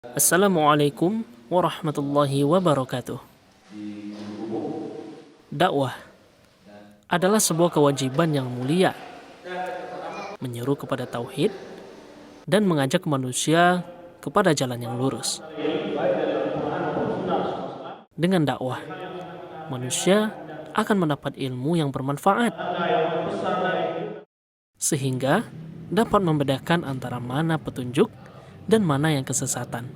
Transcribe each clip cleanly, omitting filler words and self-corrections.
Assalamualaikum warahmatullahi wabarakatuh. Dakwah adalah sebuah kewajiban yang mulia, menyeru kepada tauhid dan mengajak manusia kepada jalan yang lurus. Dengan dakwah, manusia akan mendapat ilmu yang bermanfaat, sehingga dapat membedakan antara mana petunjuk dan mana yang kesesatan.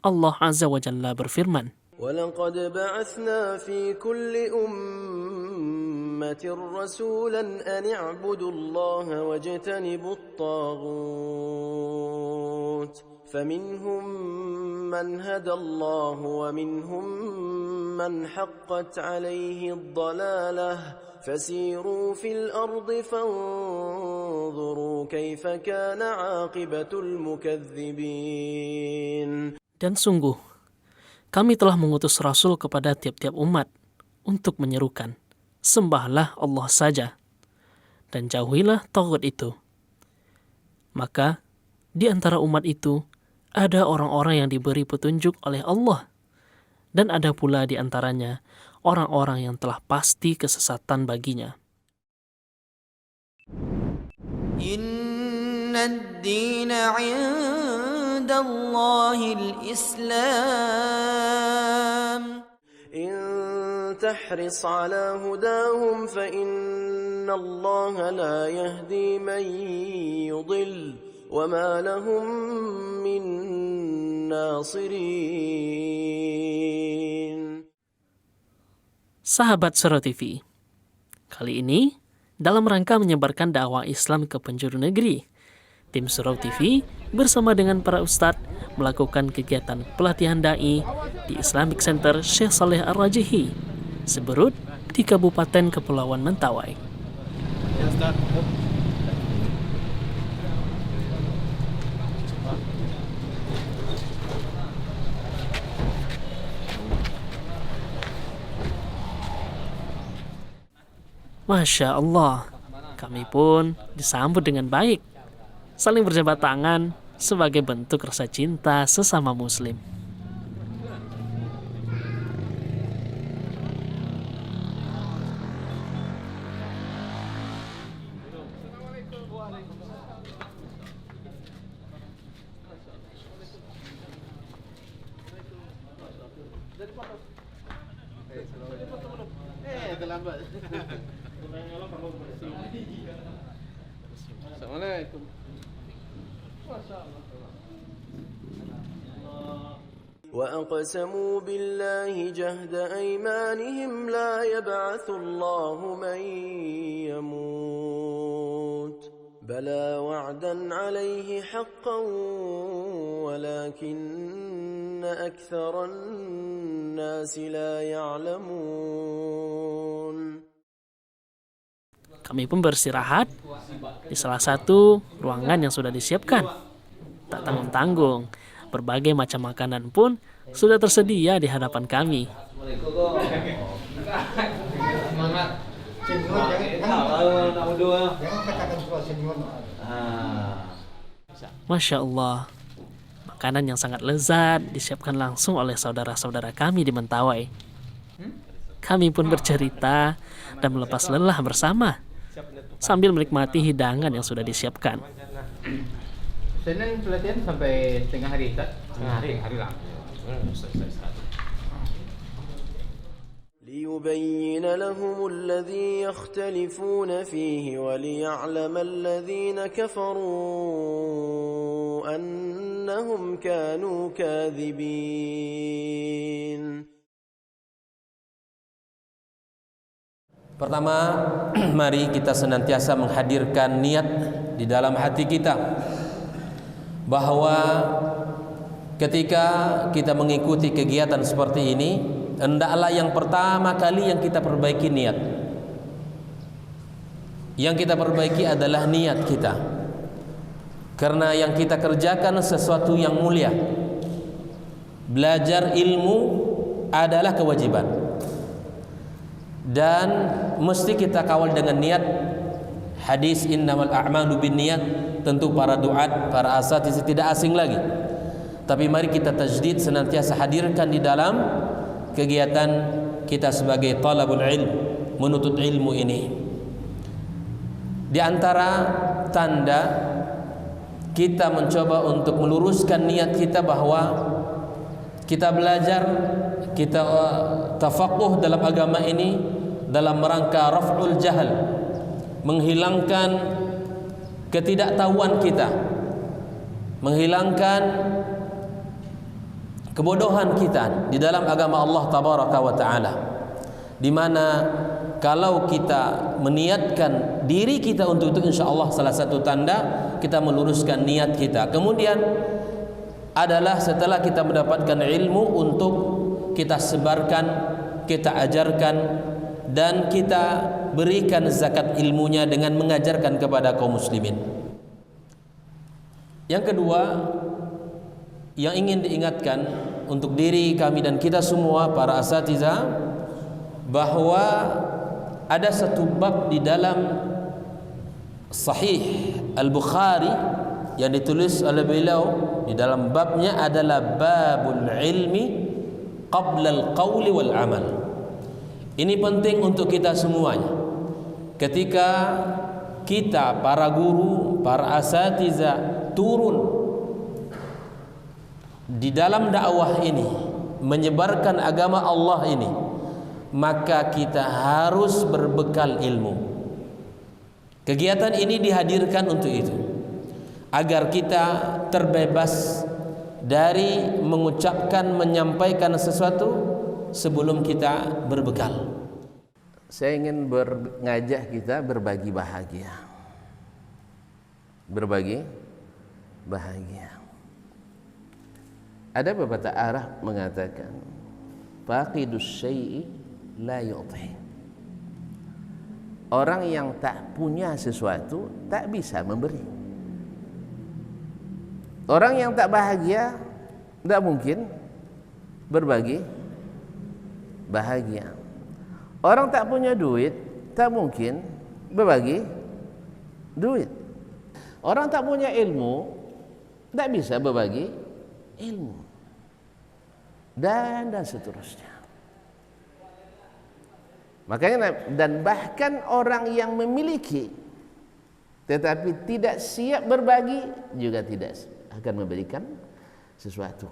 Allah Azza wa Jalla berfirman, وَلَقَدْ بَعَثْنَا فِي كُلِّ أُمَّةٍ رَسُولًا أَنِ اعْبُدُوا اللَّهَ وَاجْتَنِبُوا الطَّاغُوتَ فَمِنْهُمْ مَنْ هَدَى اللَّهُ وَمِنْهُمْ مَنْ حَقَّتْ عَلَيْهِ الضَّلَالَةُ فَسِيرُوا فِي الْأَرْضِ فَانظُرُوا كَيْفَ كَانَ عَاقِبَةُ الْمُكَذِّبِينَ. dan sungguh, kami telah mengutus Rasul kepada tiap-tiap umat untuk menyerukan, sembahlah Allah saja, dan jauhilah taghut itu. Maka, di antara umat itu, ada orang-orang yang diberi petunjuk oleh Allah, dan ada pula di antaranya orang-orang yang telah pasti kesesatan baginya. Inna ad-dina 'inda Allahil Islam. إن تحرص على هداهم فإن الله لا يهدي من يضل وما لهم من ناصرين. Sahabat Surau TV, kali ini dalam rangka menyebarkan dakwah Islam ke penjuru negeri, tim Surau TV bersama dengan para ustadz melakukan kegiatan pelatihan da'i di Islamic Center Syekh Saleh Ar-Rajihi, Seberut di Kabupaten Kepulauan Mentawai. Masya Allah, kami pun disambut dengan baik, saling berjabat tangan sebagai bentuk rasa cinta sesama muslim. Assalamualaikum. وأقسموا بالله جهد أيمانهم لا يبعث الله من يموت بلى وعدا عليه حقا ولكن أكثر الناس لا يعلمون. Kami pun beristirahat di salah satu ruangan yang sudah disiapkan. Tak tanggung-tanggung, berbagai macam makanan pun sudah tersedia di hadapan kami. Masya Allah, makanan yang sangat lezat disiapkan langsung oleh saudara-saudara kami di Mentawai. Kami pun bercerita dan melepas lelah bersama, sambil menikmati hidangan yang sudah disiapkan. Senin pelatihan sampai tengah hari, tak? Tengah hari lah. ليبين لهم الذي يختلفون فيه وليعلم الذين كفروا أنهم كانوا كاذبين. Pertama, mari kita senantiasa menghadirkan niat di dalam hati kita bahwa ketika kita mengikuti kegiatan seperti ini, hendaklah yang pertama kali yang kita perbaiki niat. Yang kita perbaiki adalah niat kita, karena yang kita kerjakan sesuatu yang mulia. Belajar ilmu adalah kewajiban, dan mesti kita kawal dengan niat. Hadis innamal a'malu binniyat, tentu para duat, para asatiz tidak asing lagi. tapi mari kita tajdid, senantiasa hadirkan di dalam kegiatan kita sebagai talabul ilm, menuntut ilmu ini. Di antara tanda kita mencoba untuk meluruskan niat kita bahwa kita belajar, kita tafaqquh dalam agama ini dalam rangka raf'ul jahal, menghilangkan ketidaktahuan kita, menghilangkan kebodohan kita di dalam agama Allah tabaraka wa taala, di mana kalau kita meniatkan diri kita untuk itu, insyaallah salah satu tanda kita meluruskan niat kita. Kemudian adalah setelah kita mendapatkan ilmu untuk kita sebarkan, kita ajarkan, dan kita berikan zakat ilmunya dengan mengajarkan kepada kaum muslimin. Yang kedua yang ingin diingatkan untuk diri kami dan kita semua para asatidzah, bahwa ada satu bab di dalam Sahih Al-Bukhari yang ditulis oleh beliau. Di dalam babnya adalah babul ilmi qabla al-qawli wal amal. Ini penting untuk kita semuanya. Ketika kita para guru, para asatidzah turun di dalam dakwah ini, menyebarkan agama Allah ini, maka kita harus berbekal ilmu. Kegiatan ini dihadirkan untuk itu, agar kita terbebas dari mengucapkan, menyampaikan sesuatu sebelum kita berbekal. Saya ingin mengajak kita berbagi bahagia. Berbagi bahagia. Ada beberapa arah mengatakan faqidus syai'i la yu'ti. Orang yang tak punya sesuatu tak bisa memberi. Orang yang tak bahagia tak mungkin berbagi bahagia. Orang tak punya duit tak mungkin berbagi duit. Orang tak punya ilmu tak bisa berbagi ilmu, dan seterusnya. Makanya, dan bahkan orang yang memiliki tetapi tidak siap berbagi juga tidak akan memberikan sesuatu.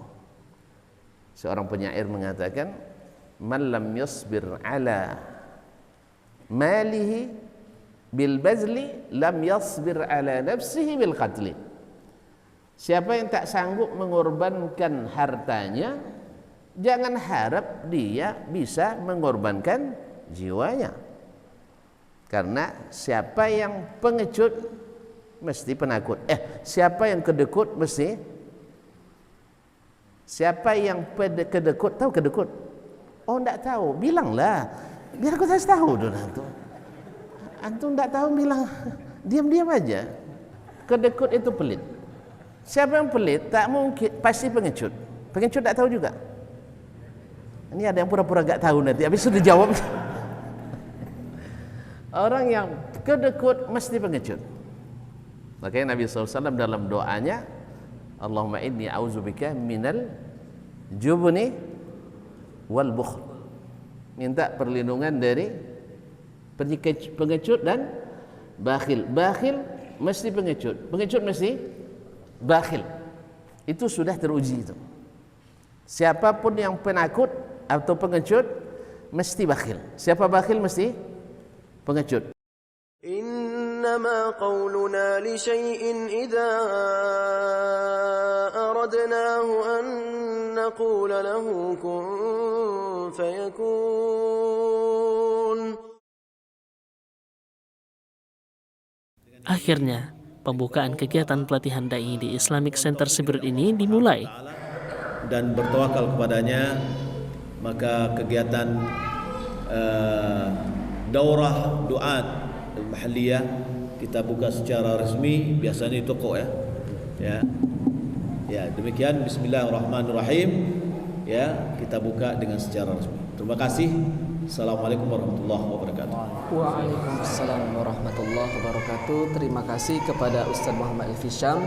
Seorang penyair mengatakan, man lam yasbir ala malihi bil bazli lam yasbir ala nafsihi bil qatli. Siapa yang tak sanggup mengorbankan hartanya, jangan harap dia bisa mengorbankan jiwanya. Karena siapa yang pengecut mesti penakut. Siapa yang kedekut mesti, siapa yang kedekut, tahu kedekut? Oh, enggak tahu, bilanglah. Biar aku kasih tahu dulu antum. Antum enggak tahu bilang, diam-diam aja. Kedekut itu pelit. Siapa yang pelit tak mungkin, pasti pengecut. Pengecut tak tahu juga. Ini ada yang pura-pura gak tahu nanti habis sudah jawab. Orang yang kedekut mesti pengecut. Makanya Nabi SAW dalam doanya, Allahumma inni a'udzubika minal jubni wal bukhl. Minta perlindungan dari pengecut dan bakhil. Bakhil mesti pengecut, pengecut mesti bakhil. Itu sudah teruji itu. Siapapun yang penakut atau pengecut mesti bakhil. Siapa bakhil mesti pengecut. إنما قولنا لشيء إذا أردناه أن نقول له كن فيكون. Akhirnya, pembukaan kegiatan pelatihan dai di Islamic Center Siberut ini dimulai. Dan bertawakal kepadanya, maka kegiatan daurah duat mahalliyah kita buka secara resmi, biasanya di toko ya. Ya, demikian bismillahirrahmanirrahim. Ya, kita buka dengan secara resmi. Terima kasih. Assalamualaikum warahmatullahi wabarakatuh. Waalaikumsalam warahmatullahi wabarakatuh. Terima kasih kepada Ustaz Muhammad Ilfi Syam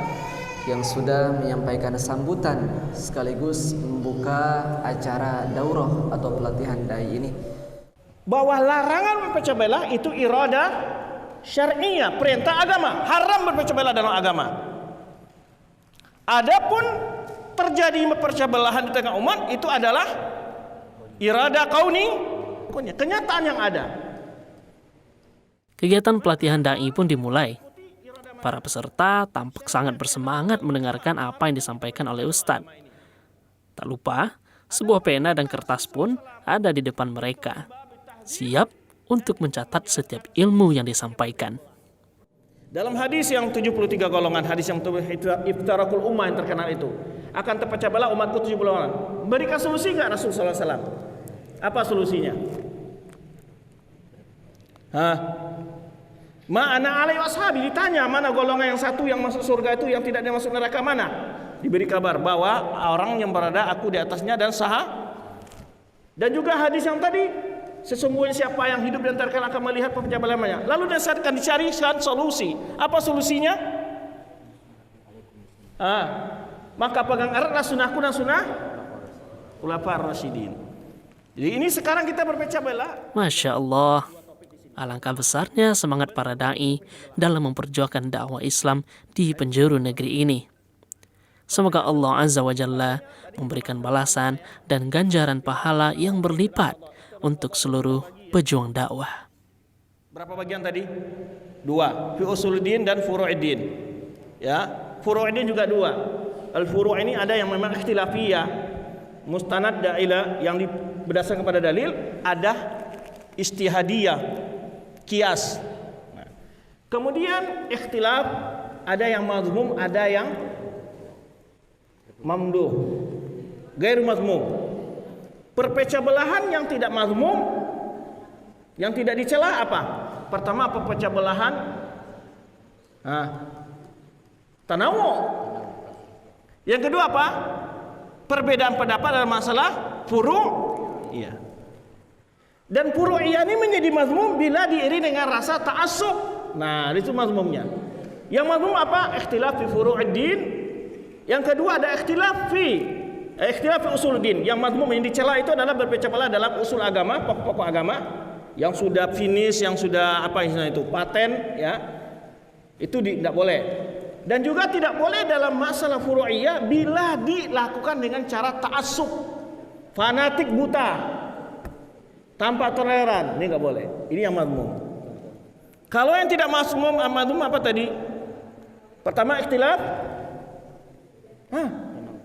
yang sudah menyampaikan sambutan sekaligus membuka acara daurah atau pelatihan dai ini. Bahwa larangan berpecah belah itu iradah syar'iyah, perintah agama, haram berpecah belah dalam agama. Adapun terjadi perpecah belahan di tengah umat itu adalah iradah kauni, kenyataan yang ada. Kegiatan pelatihan dai pun dimulai. Para peserta tampak sangat bersemangat mendengarkan apa yang disampaikan oleh Ustadz. Tak lupa, sebuah pena dan kertas pun ada di depan mereka, siap untuk mencatat setiap ilmu yang disampaikan. Dalam hadis yang 73 golongan, hadis yang iftarakul ummah yang terkenal itu, akan terpecah belah umatku 70 golongan. Berikan solusi enggak Rasul sallallahu alaihi wasallam? Apa solusinya? Ma'ana alaihi washabi, ditanya mana golongan yang satu yang masuk surga itu, yang tidak masuk neraka mana? Diberi kabar bahwa orang yang berada aku di atasnya dan sah. Dan juga hadis yang tadi, sesungguhnya siapa yang hidup di antara kalian akan melihat pecah belahnya. Lalu akan dicarikan solusi. Apa solusinya? Maka pegang eratlah sunnahku dan sunnah khulafaur rasyidin. Jadi ini sekarang kita berpecah belah. Masya Allah. Alangkah besarnya semangat para da'i dalam memperjuangkan dakwah Islam di penjuru negeri ini. Semoga Allah Azza wa Jalla memberikan balasan dan ganjaran pahala yang berlipat untuk seluruh pejuang dakwah. Berapa bagian tadi? 2. Fi usuluddin dan furu'uddin. Ya, furu'uddin juga 2. Al-furu' ini ada yang memang ikhtilafiyah, mustanad da'ilah yang berdasarkan kepada dalil, ada istihadiyah, kias. Nah, kemudian ikhtilaf, ada yang mazmum, ada yang mamduh, gairu mazmum. Perpecah belahan yang tidak mazmum, yang tidak dicela apa? Pertama, perpecah belahan tanawu. Yang kedua apa? Perbedaan pendapat dalam masalah furu'. Iya. Dan furu'iyah ini menjadi mazmum bila diiringi dengan rasa ta'assub. Nah, itu mazmumnya. Yang mazmum apa? Ikhtilaf fi furu'uddin. Yang kedua ada ikhtilaf fi usuluddin. Yang mazmum yang dicela itu adalah berpecah belah dalam usul agama, pokok-pokok agama yang sudah finish, yang sudah apa istilahnya itu, paten, ya. Itu tidak boleh. Dan juga tidak boleh dalam masalah furu'iyah bila dilakukan dengan cara ta'assub, fanatik buta, tanpa toleran. Ini enggak boleh. Ini yang mazmum. Kalau yang tidak mazmum apa tadi? Pertama ikhtilaf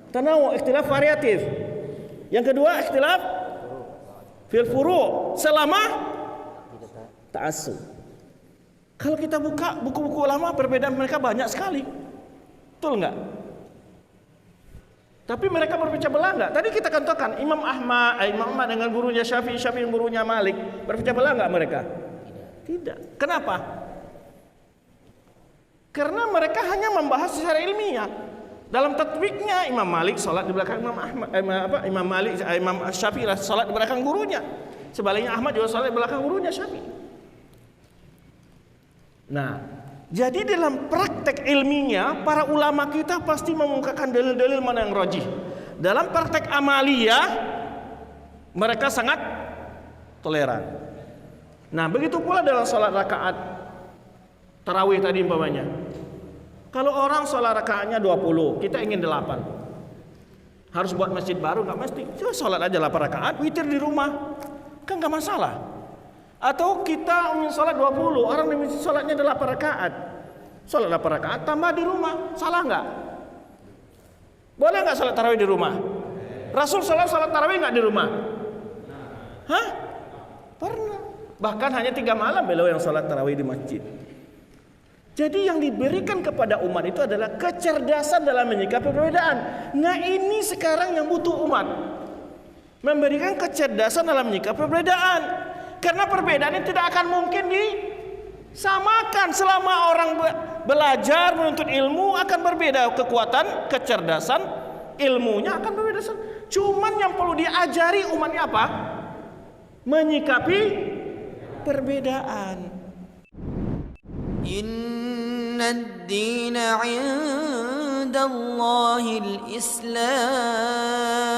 tanawu, ikhtilaf variatif. Yang kedua ikhtilaf fil furu' selama ta'assub. Kalau kita buka buku-buku ulama, perbedaan mereka banyak sekali. Betul enggak? Tapi mereka berpecah belah enggak? Tadi kita contohkan Imam Ahmad dengan gurunya Syafi'i dengan gurunya Malik. Berpecah belah enggak mereka? Tidak. Kenapa? Karena mereka hanya membahas secara ilmiah. Dalam tatbiknya Imam Malik salat di belakang Imam Syafi'i salat di belakang gurunya. Sebaliknya Ahmad juga salat di belakang gurunya Syafi'i. Nah, jadi dalam praktek ilminya para ulama kita pasti mengungkapkan dalil-dalil mana yang rajih. Dalam praktek amaliyah mereka sangat toleran. Nah, begitu pula dalam salat rakaat tarawih tadi umpamanya. Kalau orang salat rakaatnya 20, kita ingin 8. Harus buat masjid baru? Enggak mesti. Cuma salat aja 8 rakaat, witir di rumah. Kan enggak masalah. Atau kita ingin salat 20, orang ingin salatnya 8 rakaat. Salat 8 rakaat tambah di rumah. Salah enggak? Boleh enggak salat tarawih di rumah? Rasul salat tarawih enggak di rumah? Hah? Pernah. Bahkan hanya 3 malam beliau yang salat tarawih di masjid. Jadi yang diberikan kepada umat itu adalah kecerdasan dalam menyikapi perbedaan. Nah, ini sekarang yang butuh umat. Memberikan kecerdasan dalam menyikapi perbedaan. Karena perbedaan ini tidak akan mungkin disamakan. Selama orang belajar menuntut ilmu akan berbeda kekuatan, kecerdasan, ilmunya akan berbeda. Cuman yang perlu diajari umatnya apa? Menyikapi perbedaan. Inna ad-dina 'inda عند الله الإسلام